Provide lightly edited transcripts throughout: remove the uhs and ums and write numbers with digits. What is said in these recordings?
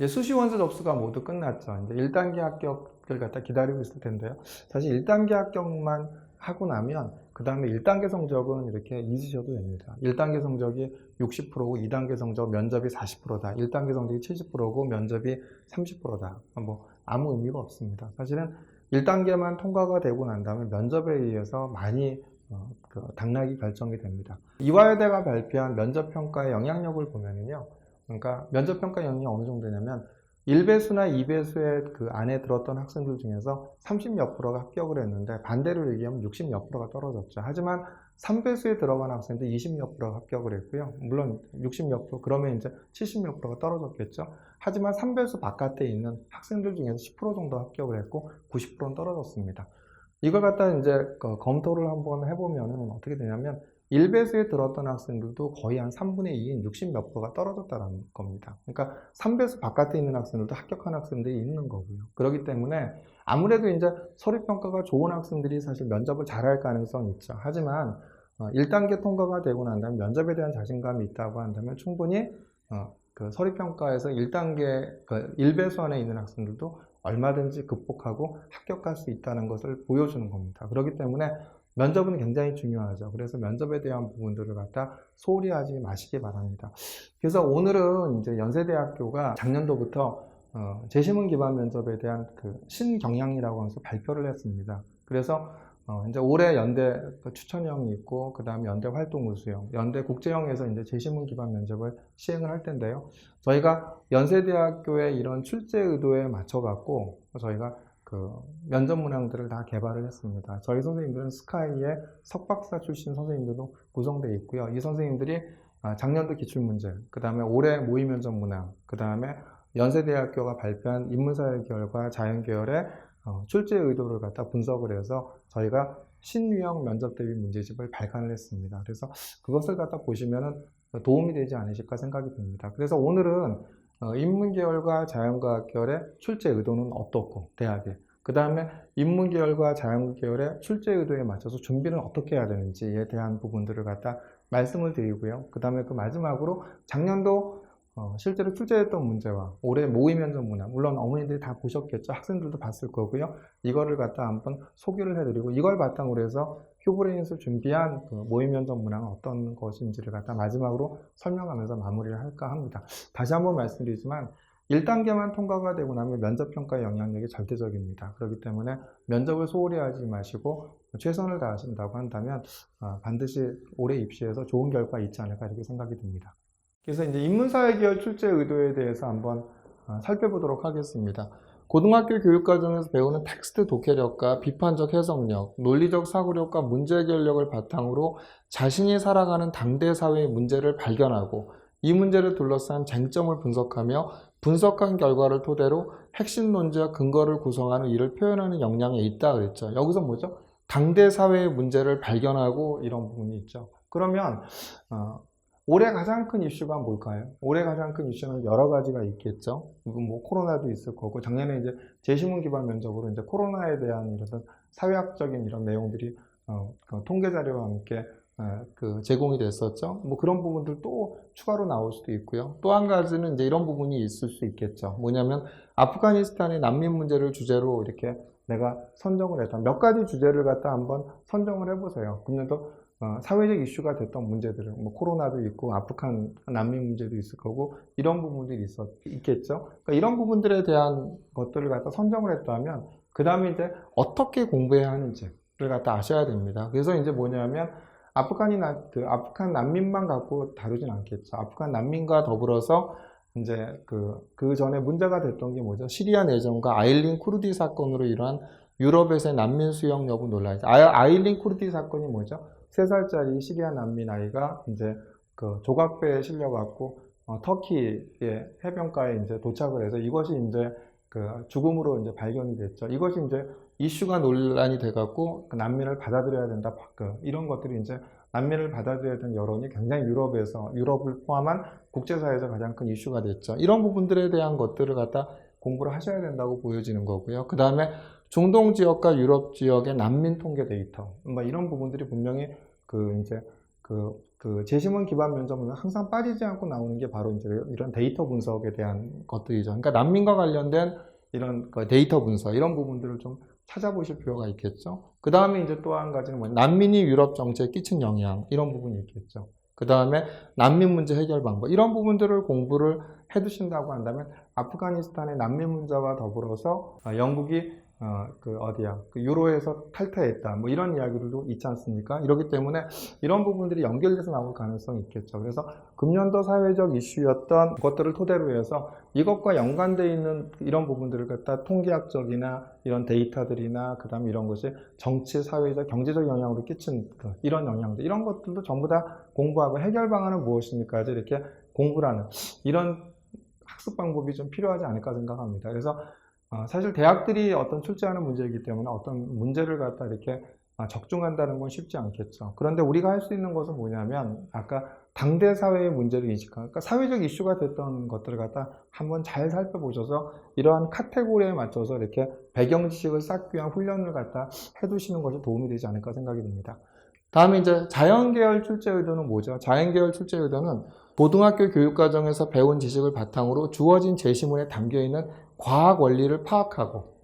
이제 수시원서 접수가 모두 끝났죠. 이제 1단계 합격을 갖다 기다리고 있을 텐데요. 사실 1단계 합격만 하고 나면 그 다음에 1단계 성적은 이렇게 잊으셔도 됩니다. 1단계 성적이 60%고 2단계 성적 면접이 40%다. 1단계 성적이 70%고 면접이 30%다. 뭐 아무 의미가 없습니다. 사실은 1단계만 통과가 되고 난 다음에 면접에 의해서 많이 당락이 결정이 됩니다. 이화여대가 발표한 면접평가의 영향력을 보면은요. 그러니까 면접평가 영향이 어느 정도냐면 1배수나 2배수의 그 안에 들었던 학생들 중에서 30몇 프로가 합격을 했는데 반대로 얘기하면 60몇 프로가 떨어졌죠. 하지만 3배수에 들어간 학생들 20몇 프로가 합격을 했고요. 물론 60몇 프로 그러면 이제 70몇 프로가 떨어졌겠죠. 하지만 3배수 바깥에 있는 학생들 중에서 10% 정도 합격을 했고 90%는 떨어졌습니다. 이걸 갖다 이제 검토를 한번 해보면은 어떻게 되냐면 1배수에 들었던 학생들도 거의 한 3분의 2인 60몇 프로가 떨어졌다는 겁니다. 그러니까 3배수 바깥에 있는 학생들도 합격한 학생들이 있는 거고요. 그렇기 때문에 아무래도 이제 서류평가가 좋은 학생들이 사실 면접을 잘할 가능성이 있죠. 하지만 1단계 통과가 되고 난 다음에 면접에 대한 자신감이 있다고 한다면 충분히 그 서류평가에서 1단계, 1배수 안에 있는 학생들도 얼마든지 극복하고 합격할 수 있다는 것을 보여주는 겁니다. 그렇기 때문에 면접은 굉장히 중요하죠. 그래서 면접에 대한 부분들을 갖다 소홀히 하지 마시기 바랍니다. 그래서 오늘은 이제 연세대학교가 작년도부터 재시문 기반 면접에 대한 그 신경향이라고 하면서 발표를 했습니다. 그래서 이제 올해 연대 추천형이 있고, 그 다음에 연대 활동 우수형, 연대 국제형에서 이제 재시문 기반 면접을 시행을 할 텐데요. 저희가 연세대학교의 이런 출제 의도에 맞춰갖고 저희가 그 면접 문항들을 다 개발을 했습니다. 저희 선생님들은 스카이의 석박사 출신 선생님들도 구성되어 있고요. 이 선생님들이 작년도 기출문제, 그 다음에 올해 모의면접 문항, 그 다음에 연세대학교가 발표한 인문사회 계열과 자연 계열의 출제 의도를 갖다 분석을 해서 저희가 신유형 면접 대비 문제집을 발간을 했습니다. 그래서 그것을 갖다 보시면은 도움이 되지 않으실까 생각이 듭니다. 그래서 오늘은 인문계열과 자연과학 계열의 출제 의도는 어떻고 대학에, 그 다음에 인문계열과 자연계열의 출제 의도에 맞춰서 준비를 어떻게 해야 되는지에 대한 부분들을 갖다 말씀을 드리고요. 그 다음에 그 마지막으로 작년도 실제로 출제했던 문제와 올해 모의면접 문항, 물론 어머니들이 다 보셨겠죠. 학생들도 봤을 거고요. 이거를 갖다 한번 소개를 해드리고, 이걸 바탕으로 해서 큐브레인스 준비한 그 모의면접 문항은 어떤 것인지를 갖다 마지막으로 설명하면서 마무리를 할까 합니다. 다시 한번 말씀드리지만 1단계만 통과가 되고 나면 면접평가의 영향력이 절대적입니다. 그렇기 때문에 면접을 소홀히 하지 마시고 최선을 다하신다고 한다면 반드시 올해 입시에서 좋은 결과 있지 않을까 이렇게 생각이 듭니다. 그래서 이제 인문사회 계열 출제 의도에 대해서 한번 살펴보도록 하겠습니다. 고등학교 교육과정에서 배우는 텍스트 독해력과 비판적 해석력, 논리적 사고력과 문제 해결력을 바탕으로 자신이 살아가는 당대 사회의 문제를 발견하고 이 문제를 둘러싼 쟁점을 분석하며 분석한 결과를 토대로 핵심 논지와 근거를 구성하는 이를 표현하는 역량이 있다 그랬죠. 여기서 뭐죠? 당대 사회의 문제를 발견하고 이런 부분이 있죠. 그러면 올해 가장 큰 이슈가 뭘까요? 올해 가장 큰 이슈는 여러 가지가 있겠죠. 뭐 코로나도 있을 거고, 작년에 이제 재시문 기반 면접으로 이제 코로나에 대한 이런 사회학적인 이런 내용들이 그 통계 자료와 함께 그 제공이 됐었죠. 뭐 그런 부분들 또 추가로 나올 수도 있고요. 또 한 가지는 이제 이런 부분이 있을 수 있겠죠. 뭐냐면 아프가니스탄의 난민 문제를 주제로 이렇게 내가 선정을 했다. 몇 가지 주제를 갖다 한번 선정을 해보세요. 그러면 또 사회적 이슈가 됐던 문제들은 뭐 코로나도 있고 아프간 난민 문제도 있을 거고 이런 부분들이 있겠죠. 그러니까 이런 부분들에 대한 것들을 갖다 선정을 했다면 그 다음에 이제 어떻게 공부해야 하는지를 갖다 아셔야 됩니다. 그래서 이제 뭐냐면 아프간 난민만 갖고 다루진 않겠죠. 아프간 난민과 더불어서 이제 그 전에 문제가 됐던 게 뭐죠? 시리아 내전과 아일린 쿠르디 사건으로 일어난 유럽에서의 난민 수용 여부 논란이죠. 아일린 쿠르디 사건이 뭐죠? 3살짜리 시리아 난민 아이가 이제 그 조각배에 실려갖고 터키의 해변가에 이제 도착을 해서 이것이 이제 그 죽음으로 이제 발견이 됐죠. 이것이 이제 이슈가 논란이 돼갖고 그 난민을 받아들여야 된다. 이런 것들이 이제 난민을 받아들여야 되는 여론이 굉장히 유럽을 포함한 국제사회에서 가장 큰 이슈가 됐죠. 이런 부분들에 대한 것들을 갖다 공부를 하셔야 된다고 보여지는 거고요. 그 다음에 중동 지역과 유럽 지역의 난민 통계 데이터, 뭐 이런 부분들이 분명히 그 제시문 기반 면접은 항상 빠지지 않고 나오는 게 바로 이제 이런 데이터 분석에 대한 것들이죠. 그러니까 난민과 관련된 이런 그 데이터 분석, 이런 부분들을 좀 찾아보실 필요가 있겠죠. 그 다음에 이제 또 한 가지는 뭐냐, 난민이 유럽 정치에 끼친 영향, 이런 부분이 있겠죠. 그 다음에 난민 문제 해결 방법, 이런 부분들을 공부를 해두신다고 한다면 아프가니스탄의 난민 문제와 더불어서 영국이 그 유로에서 탈퇴했다, 뭐 이런 이야기들도 있지 않습니까? 이렇기 때문에 이런 부분들이 연결돼서 나올 가능성이 있겠죠. 그래서 금년도 사회적 이슈였던 것들을 토대로 해서 이것과 연관되어 있는 이런 부분들을 갖다 통계학적이나 이런 데이터들이나 그 다음에 이런 것이 정치, 사회적, 경제적 영향으로 끼친 이런 영향들, 이런 것들도 전부 다 공부하고 해결 방안은 무엇입니까? 이렇게 공부를 하는 이런 학습 방법이 좀 필요하지 않을까 생각합니다. 그래서 사실 대학들이 어떤 출제하는 문제이기 때문에 어떤 문제를 갖다 이렇게 적중한다는 건 쉽지 않겠죠. 그런데 우리가 할 수 있는 것은 뭐냐면 아까 당대 사회의 문제를 인식하는, 그러니까 사회적 이슈가 됐던 것들을 갖다 한번 잘 살펴보셔서 이러한 카테고리에 맞춰서 이렇게 배경 지식을 쌓기 위한 훈련을 갖다 해두시는 것이 도움이 되지 않을까 생각이 듭니다. 다음에 이제 자연계열 출제 의도는 뭐죠? 자연계열 출제 의도는 고등학교 교육과정에서 배운 지식을 바탕으로 주어진 제시문에 담겨있는 과학 원리를 파악하고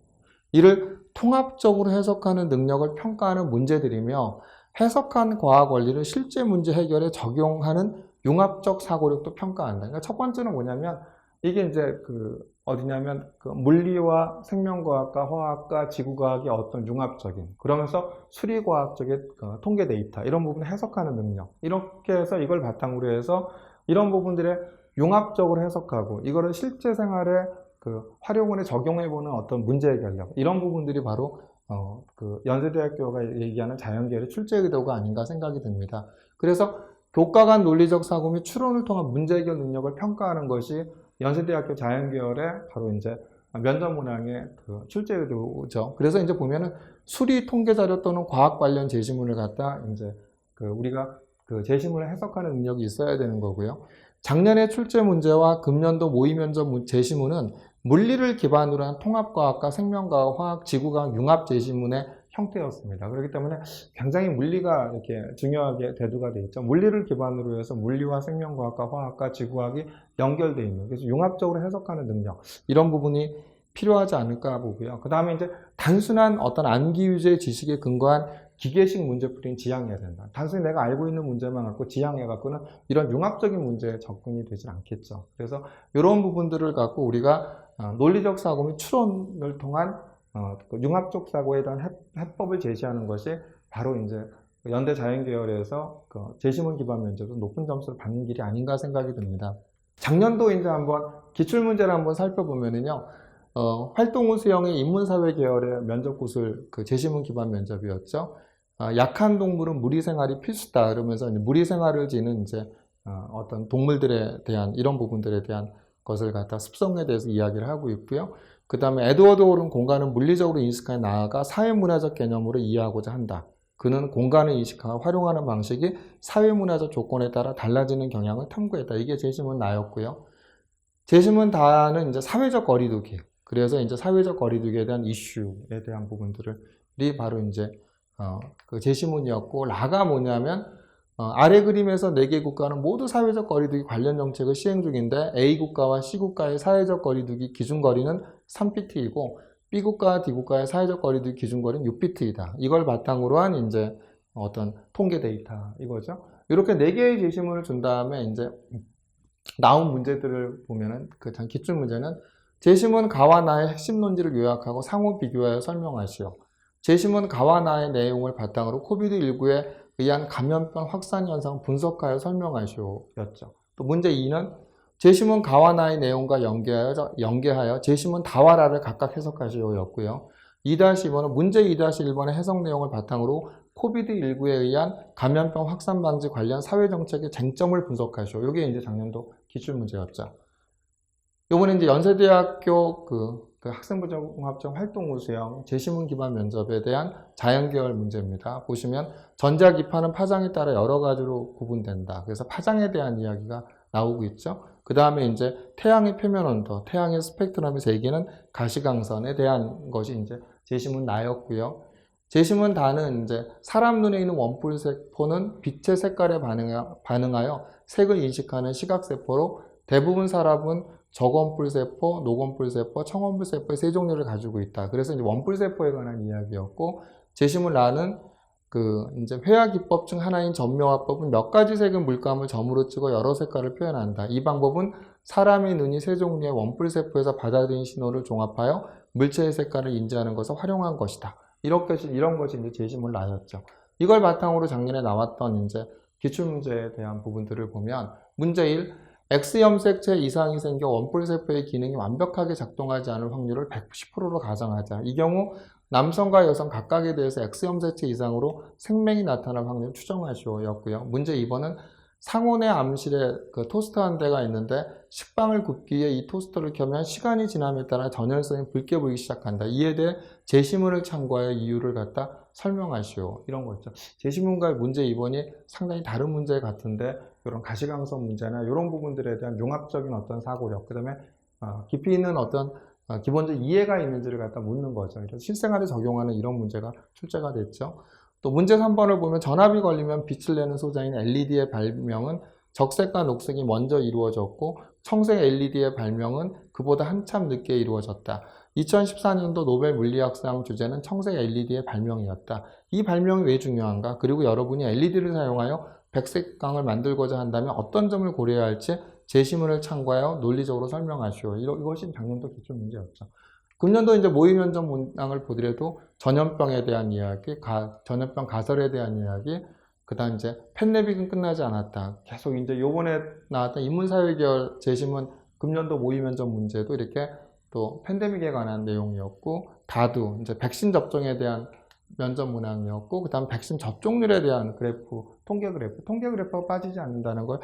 이를 통합적으로 해석하는 능력을 평가하는 문제들이며, 해석한 과학 원리를 실제 문제 해결에 적용하는 융합적 사고력도 평가한다. 그러니까 첫 번째는 뭐냐면 이게 이제 어디냐면 물리와 생명과학과 화학과 지구과학의 어떤 융합적인, 그러면서 수리과학적인 통계 데이터, 이런 부분을 해석하는 능력, 이렇게 해서 이걸 바탕으로 해서 이런 부분들의 융합적으로 해석하고 이거를 실제 생활에 활용을 해 적용해보는 어떤 문제 해결력, 이런 부분들이 바로 연세대학교가 얘기하는 자연계열의 출제 의도가 아닌가 생각이 듭니다. 그래서 교과 간 논리적 사고 및 추론을 통한 문제 해결 능력을 평가하는 것이 연세대학교 자연계열의 바로 이제 면접 문항의 출제 의도죠. 그래서 이제 보면은 수리 통계 자료 또는 과학 관련 제시문을 갖다 이제 우리가 제시문을 해석하는 능력이 있어야 되는 거고요. 작년에 출제 문제와 금년도 모의 면접 제시문은 물리를 기반으로 한 통합과학과 생명과학, 화학, 지구과학 융합 제시문의 형태였습니다. 그렇기 때문에 굉장히 물리가 이렇게 중요하게 대두가 되어 있죠. 물리를 기반으로 해서 물리와 생명과학과 화학과 지구과학이 연결되어 있는, 그래서 융합적으로 해석하는 능력, 이런 부분이 필요하지 않을까 보고요. 그 다음에 이제 단순한 어떤 암기 위주의 지식에 근거한 기계식 문제풀이는 지향해야 된다. 단순히 내가 알고 있는 문제만 갖고 지향해갖고는 이런 융합적인 문제에 접근이 되지 않겠죠. 그래서 이런 부분들을 갖고 우리가 논리적 사고 및 추론을 통한 융합적 사고에 대한 해법을 제시하는 것이 바로 이제 연대 자연계열에서 제시문 기반 면접에서 높은 점수를 받는 길이 아닌가 생각이 듭니다. 작년도 이제 한번 기출문제를 한번 살펴보면은요, 활동우 수형의 인문사회 계열의 면접 구술 제시문 기반 면접이었죠. 약한 동물은 무리 생활이 필수다. 그러면서 무리 생활을 지는 이제 어떤 동물들에 대한 이런 부분들에 대한 것을 갖다 습성에 대해서 이야기를 하고 있고요. 그 다음에 에드워드 홀은 공간을 물리적으로 인식하여 나아가 사회문화적 개념으로 이해하고자 한다. 그는 공간을 인식하고 활용하는 방식이 사회문화적 조건에 따라 달라지는 경향을 탐구했다. 이게 제시문 나였고요. 제시문 다는 이제 사회적 거리두기. 그래서 이제 사회적 거리두기에 대한 이슈에 대한 부분들이 바로 이제 그 제시문이었고, 라가 뭐냐면 아래 그림에서 4개 국가는 모두 사회적 거리두기 관련 정책을 시행 중인데 A국가와 C국가의 사회적 거리두기 기준거리는 3pt이고 B국가와 D국가의 사회적 거리두기 기준거리는 6pt이다. 이걸 바탕으로 한 이제 어떤 통계 데이터 이거죠. 이렇게 4개의 제시문을 준 다음에 이제 나온 문제들을 보면은 기출 문제는 제시문 가와 나의 핵심 논지를 요약하고 상호 비교하여 설명하시오. 제시문 가와 나의 내용을 바탕으로 코비드19에 의한 감염병 확산 현상을 분석하여 설명하시오였죠. 또 문제 2는 제시문 가와 나의 내용과 연계하여 제시문 다와 라를 각각 해석하시오였고요. 2-2번은 문제 2-1번의 해석 내용을 바탕으로 코비드19에 의한 감염병 확산 방지 관련 사회정책의 쟁점을 분석하시오. 이게 이제 작년도 기출문제였죠. 요번에 이제 연세대학교 학생부 종합적 활동우 수형 제시문 기반 면접에 대한 자연계열 문제입니다. 보시면 전자기파는 파장에 따라 여러 가지로 구분된다. 그래서 파장에 대한 이야기가 나오고 있죠. 그 다음에 이제 태양의 표면 온도, 태양의 스펙트럼의 세기는 가시광선에 대한 것이 이제 제시문 나였고요. 제시문 다는 이제 사람 눈에 있는 원뿔 세포는 빛의 색깔에 반응하여 색을 인식하는 시각세포로 대부분 사람은 적원뿔 세포, 녹원뿔 세포, 청원뿔 세포의 세 종류를 가지고 있다. 그래서 이제 원뿔 세포에 관한 이야기였고, 제시문 라는 이제 회화 기법 중 하나인 점묘화법은 몇 가지 색의 물감을 점으로 찍어 여러 색깔을 표현한다. 이 방법은 사람의 눈이 세 종류의 원뿔 세포에서 받아들인 신호를 종합하여 물체의 색깔을 인지하는 것을 활용한 것이다. 이런 것이 이제 제시문 라였죠. 이걸 바탕으로 작년에 나왔던 이제 기출문제에 대한 부분들을 보면, 문제 1, X염색체 이상이 생겨 원뿔 세포의 기능이 완벽하게 작동하지 않을 확률을 110%로 가정하자. 이 경우 남성과 여성 각각에 대해서 X염색체 이상으로 생명이 나타날 확률을 추정하시오였고요. 문제 2번은 상온의 암실에 토스터 한 대가 있는데 식빵을 굽기 위해 이 토스터를 켜면 시간이 지남에 따라 전열선이 붉게 보이기 시작한다. 이에 대해 제시문을 참고하여 이유를 갖다 설명하시오. 이런 거 있죠. 제시문과 문제 2번이 상당히 다른 문제 같은데, 이런 가시광선 문제나 이런 부분들에 대한 융합적인 어떤 사고력, 그 다음에 깊이 있는 어떤 기본적 이해가 있는지를 갖다 묻는 거죠. 그래서 실생활에 적용하는 이런 문제가 출제가 됐죠. 또 문제 3번을 보면 전압이 걸리면 빛을 내는 소자인 LED의 발명은 적색과 녹색이 먼저 이루어졌고 청색 LED의 발명은 그보다 한참 늦게 이루어졌다. 2014년도 노벨 물리학상 주제는 청색 LED의 발명이었다. 이 발명이 왜 중요한가? 그리고 여러분이 LED를 사용하여 백색광을 만들고자 한다면 어떤 점을 고려해야 할지 제시문을 참고하여 논리적으로 설명하시오. 이것이 작년도 기출 문제였죠. 금년도 이제 모의면접 문항을 보더라도 전염병에 대한 이야기, 전염병 가설에 대한 이야기, 그 다음 이제 팬데믹은 끝나지 않았다. 계속 이제 요번에 나왔던 인문사회계열 제시문 금년도 모의면접 문제도 이렇게 또 팬데믹에 관한 내용이었고, 다도 이제 백신 접종에 대한 면접 문항이었고, 그 다음 백신 접종률에 대한 그래프, 통계 그래프가 빠지지 않는다는 걸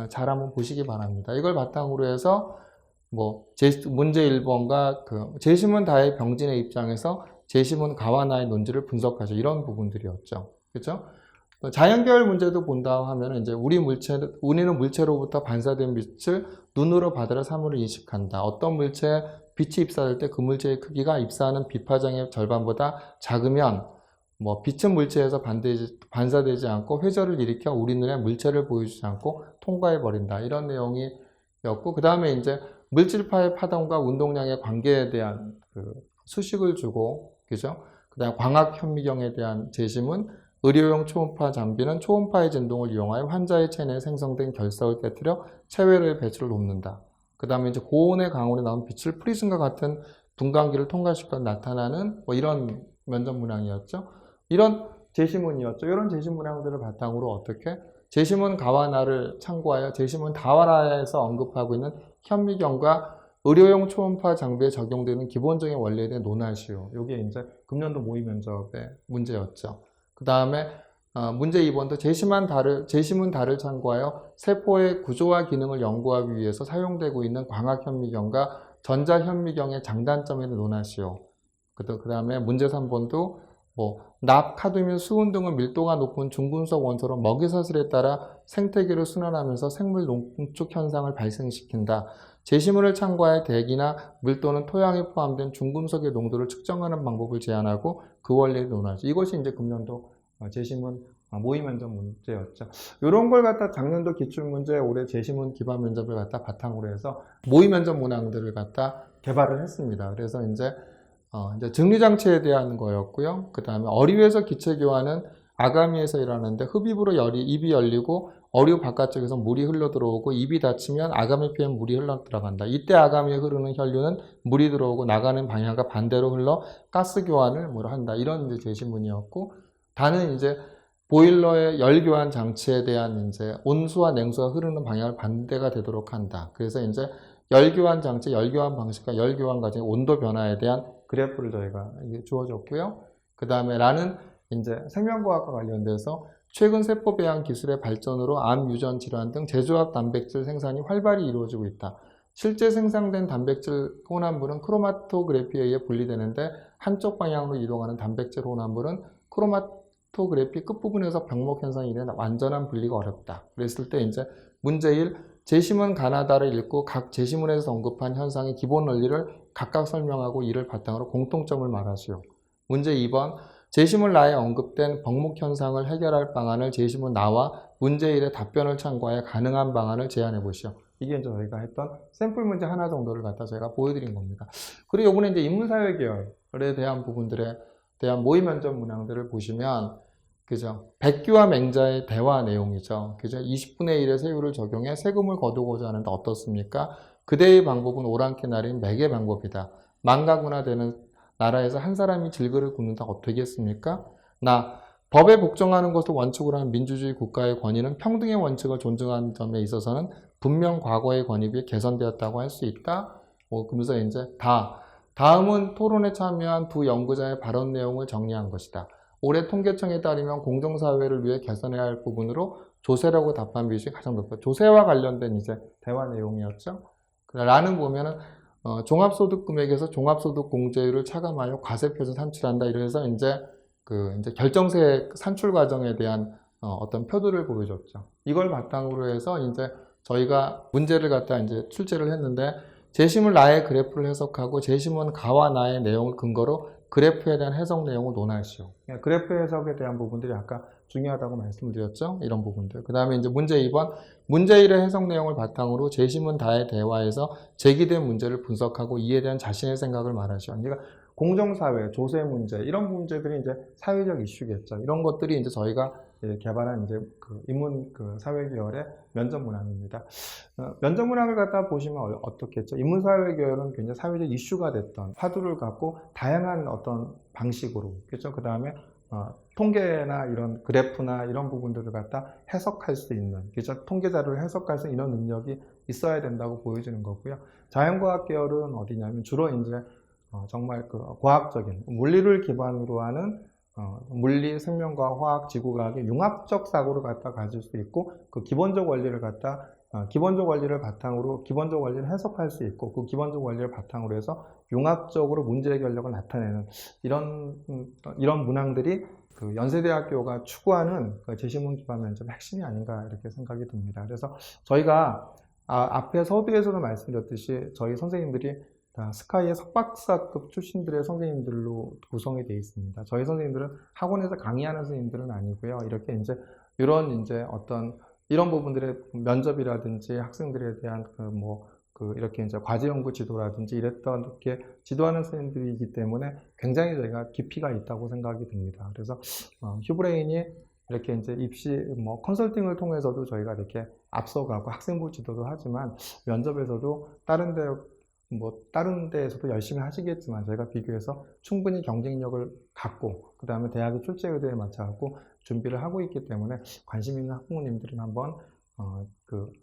잘 한번 보시기 바랍니다. 이걸 바탕으로 해서 문제 1번과 제시문 다의 병진의 입장에서 제시문 가와나의 논지를 분석하죠. 이런 부분들이었죠. 그렇죠? 자연계열 문제도 본다 하면 이제 우리는 물체로부터 반사된 빛을 눈으로 받으러 사물을 인식한다. 어떤 물체에 빛이 입사될 때 그 물체의 크기가 입사하는 빛파장의 절반보다 작으면 빛은 물체에서 반사되지 않고 회절을 일으켜 우리 눈에 물체를 보여주지 않고 통과해 버린다. 이런 내용이었고, 그 다음에 이제 물질파의 파동과 운동량의 관계에 대한 수식을 주고, 그죠? 그 다음에 광학 현미경에 대한 제시문, 의료용 초음파 장비는 초음파의 진동을 이용하여 환자의 체내에 생성된 결석을 깨뜨려 체외로의 배출을 돕는다. 그 다음에 이제 고온의 강으로 나온 빛을 프리즘과 같은 분광기를 통과시켜 나타나는 이런 면접 문항이었죠. 이런 제시문이었죠. 이런 제시문 문항들을 바탕으로 어떻게 제시문 가와나를 참고하여 제시문 다와나에서 언급하고 있는 현미경과 의료용 초음파 장비에 적용되는 기본적인 원리에 대해 논하시오. 이게 이제 금년도 모의 면접의 문제였죠. 그 다음에 문제 2번도 제시문 달을 참고하여 세포의 구조와 기능을 연구하기 위해서 사용되고 있는 광학 현미경과 전자 현미경의 장단점에 대해 논하시오. 그 다음에 문제 3번도 납, 카드뮴, 수은 등은 밀도가 높은 중금속 원소로 먹이사슬에 따라 생태계를 순환하면서 생물 농축 현상을 발생시킨다. 제시문을 참고하여 대기나 물 또는 토양에 포함된 중금속의 농도를 측정하는 방법을 제안하고 그 원리를 논하죠. 이것이 이제 금년도 제시문 모의 면접 문제였죠. 이런 걸 갖다 작년도 기출 문제, 올해 제시문 기반 면접을 갖다 바탕으로 해서 모의 면접 문항들을 갖다 개발을 했습니다. 그래서 이제 증류장치에 대한 거였고요. 그 다음에 어류에서 기체 교환은 아가미에서 일어나는데 흡입으로 입이 열리고 어류 바깥쪽에서 물이 흘러 들어오고 입이 닫히면 아가미 표에 물이 흘러 들어간다. 이때 아가미에 흐르는 혈류는 물이 들어오고 나가는 방향과 반대로 흘러 가스 교환을 한다. 이런 이제 제시문이었고, 다는 이제 보일러의 열 교환 장치에 대한 이제 온수와 냉수가 흐르는 방향을 반대가 되도록 한다. 그래서 이제 열 교환 장치, 열 교환 방식과 열 교환 과정의 온도 변화에 대한 그래프를 저희가 주어졌고요. 그 다음에 라는 이제 생명과학과 관련돼서 최근 세포 배양 기술의 발전으로 암 유전 질환 등 제조합 단백질 생산이 활발히 이루어지고 있다. 실제 생산된 단백질 혼합물은 크로마토그래피에 의해 분리되는데 한쪽 방향으로 이동하는 단백질 혼합물은 크로마토그래피 끝부분에서 병목 현상이 일어나 완전한 분리가 어렵다. 그랬을 때 이제 문제 1, 제시문 가나다를 읽고 각 제시문에서 언급한 현상의 기본 원리를 각각 설명하고 이를 바탕으로 공통점을 말하시오. 문제 2번, 제시문 라에 언급된 벙목 현상을 해결할 방안을 제시문 나와 문제1의 답변을 참고하여 가능한 방안을 제안해 보시오. 이게 이제 저희가 했던 샘플 문제 하나 정도를 갖다 제가 보여드린 겁니다. 그리고 요번에 이제 인문사회 계열에 대한 부분들에 대한 모의 면접 문항들을 보시면, 그죠? 백규와 맹자의 대화 내용이죠. 그죠? 20분의 1의 세율을 적용해 세금을 거두고자 하는데 어떻습니까? 그대의 방법은 오랑캐 날인 매개 방법이다. 망가구나 되는 나라에서 한 사람이 질그를 굽는다 어떻겠습니까? 법에 복종하는 것을 원칙으로 하는 민주주의 국가의 권위는 평등의 원칙을 존중하는 점에 있어서는 분명 과거의 권위에 비해 개선되었다고 할 수 있다. 그러면서 이제 다음은 토론에 참여한 두 연구자의 발언 내용을 정리한 것이다. 올해 통계청에 따르면 공정사회를 위해 개선해야 할 부분으로 조세라고 답한 비율이 가장 높다. 조세와 관련된 이제 대화 내용이었죠. 라는 보면은 종합소득 금액에서 종합소득 공제율을 차감하여 과세표준 산출한다. 이래서 이제 결정세 산출 과정에 대한 어떤 표들을 보여줬죠. 이걸 바탕으로 해서 이제 저희가 문제를 갖다 이제 출제를 했는데, 제시문 라의 그래프를 해석하고 제시문 가와 나의 내용을 근거로 그래프에 대한 해석 내용을 논하시오. 그래프 해석에 대한 부분들이 아까 중요하다고 말씀드렸죠. 이런 부분들. 그 다음에 이제 문제 2번, 문제 1의 해석 내용을 바탕으로 제시문 다의 대화에서 제기된 문제를 분석하고 이에 대한 자신의 생각을 말하시오. 그러니까 공정사회, 조세 문제, 이런 문제들이 이제 사회적 이슈겠죠. 이런 것들이 이제 저희가 개발한 이제 인문 사회 계열의 면접 문항입니다. 면접 문항을 갖다 보시면 어떻겠죠? 인문 사회 계열은 굉장히 사회적 이슈가 됐던 화두를 갖고 다양한 어떤 방식으로, 그렇죠? 그 다음에 통계나 이런 그래프나 이런 부분들을 갖다 해석할 수 있는, 그렇죠? 통계 자료를 해석할 수 있는 이런 능력이 있어야 된다고 보여지는 거고요. 자연과학 계열은 어디냐면 주로 이제 정말 과학적인 물리를 기반으로 하는 물리, 생명과학, 화학, 지구과학의 융합적 사고를 갖다 가질 수 있고, 그 기본적 원리를 갖다 기본적 원리를 바탕으로 기본적 원리를 해석할 수 있고, 그 기본적 원리를 바탕으로 해서 융합적으로 문제 해결력을 나타내는 이런 문항들이 연세대학교가 추구하는 제시문 기반 면접의 핵심이 아닌가 이렇게 생각이 듭니다. 그래서 저희가 앞에 서두에서도 말씀드렸듯이 저희 선생님들이 다 스카이의 석박사급 출신들의 선생님들로 구성이 되어 있습니다. 저희 선생님들은 학원에서 강의하는 선생님들은 아니고요. 이렇게 이런 부분들의 면접이라든지 학생들에 대한 이렇게 이제 과제 연구 지도라든지 이렇게 지도하는 선생님들이기 때문에 굉장히 저희가 깊이가 있다고 생각이 듭니다. 그래서 휴브레인이 이렇게 이제 입시 컨설팅을 통해서도 저희가 이렇게 앞서가고 학생부 지도도 하지만, 면접에서도 다른 데에서도 열심히 하시겠지만 저희가 비교해서 충분히 경쟁력을 갖고, 그 다음에 대학의 출제 의대에 맞춰갖고 준비를 하고 있기 때문에 관심 있는 학부모님들은 한번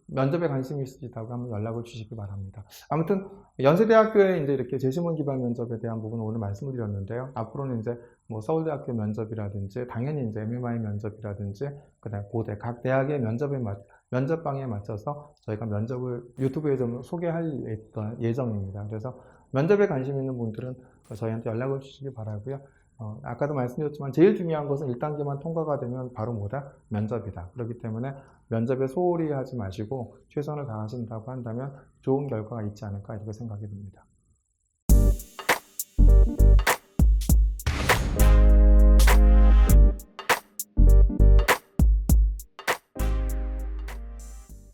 면접에 관심이 있으시다고 한번 연락을 주시기 바랍니다. 아무튼 연세대학교에 이제 이렇게 제시문 기반 면접에 대한 부분을 오늘 말씀을 드렸는데요. 앞으로는 이제 서울대학교 면접이라든지 당연히 이제 MMI 면접이라든지 그다음에 고대 각 대학의 면접방에 맞춰서 저희가 면접을 유튜브에 좀 소개할 예정입니다. 그래서 면접에 관심 있는 분들은 저희한테 연락을 주시기 바라고요. 아까도 말씀드렸지만 제일 중요한 것은 1단계만 통과가 되면 바로 면접이다. 그렇기 때문에 면접에 소홀히 하지 마시고 최선을 다하신다고 한다면 좋은 결과가 있지 않을까 이렇게 생각이 듭니다.